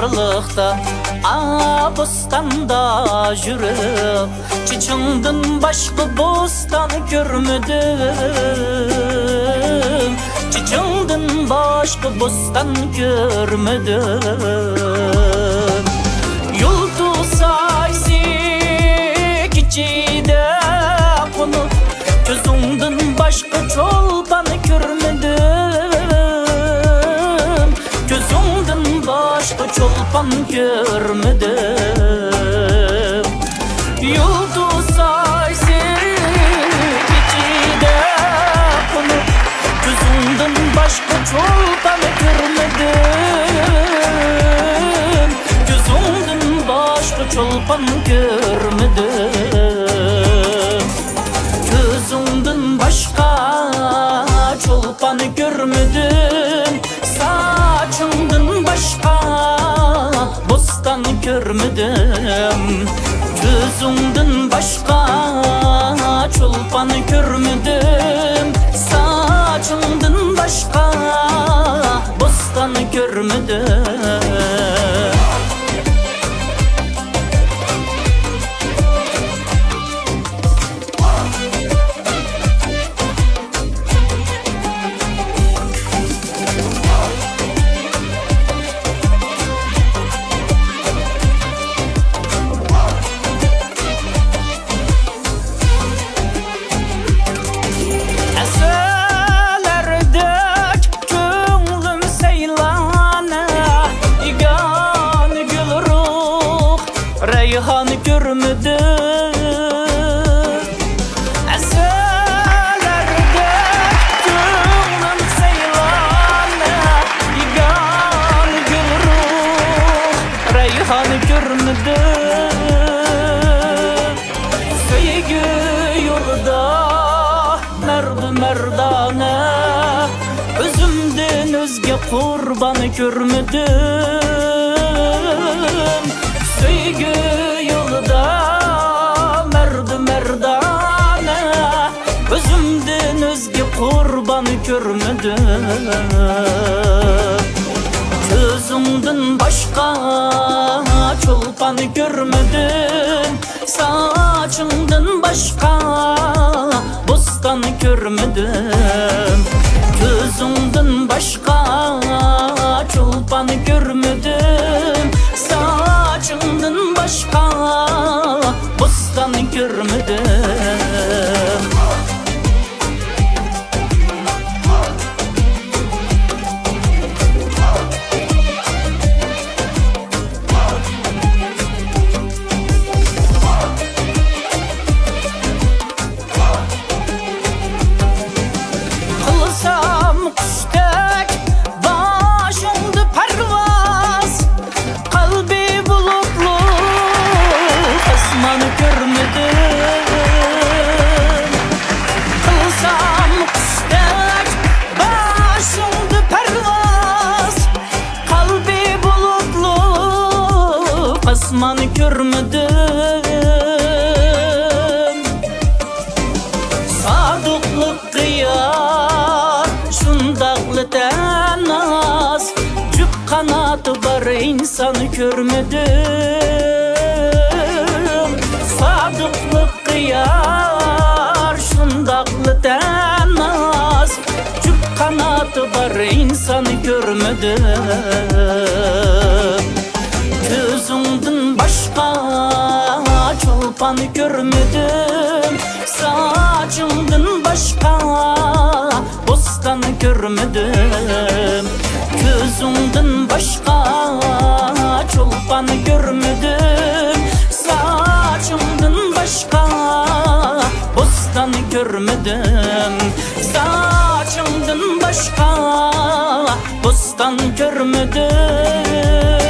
Arlıqda, bostanda yürüp Çiçindin başka bostanı görmedim. Çiçindin başka bostan görmedim. Yıldız ayzik içinde konup Gözündün başka çolpanı görmedim. Gözündün başka çolpan görmedim. Yıldız ayzik içinde konup Gözündün başka çolpanı görmedim. Gözündün başka çolpan görmedim. Gözündün başka çolpanı görmedim. Saçındın başka bostan görmedim. Gözündün başka çolpanı görmedim. Saçındın başka bostan görmedim. Reyhanı görmedim. Eserlerde gönlüm seylanı Yigan gül ruh Reyhanı görmedim. Sevgi yolda merdu merdane Özümden özge kurbanı görmedim. Sevgi yolda merdu merdane Özümden özge kurbanı görmedim. Gözümden başka çolpanı görmedim. Saçımdan başka bostanı görmedim. Gözümden başka çolpanı görmedim. Saçımdan başka bostanı görmedim. Kılsam kuştek başımdı pervaz Kalbi bulutlu asmanı görmedim. Kılsam kuştek başımdı pervaz Kalbi bulutlu asmanı görmedim. Sadıklık kıyar şundaklı tenaz Cüp kanatı var insanı görmedim. Sadıklık kıyar şundaklı tenaz Cüp kanatı var insanı görmedim. Gözümden başka çolpanı görmedim. Saçımdan başka bostanı görmedim. Gözümden başka çolpanı görmedim. Saçımdan başka bostanı görmedim. Saçımdan başka bostan görmedim.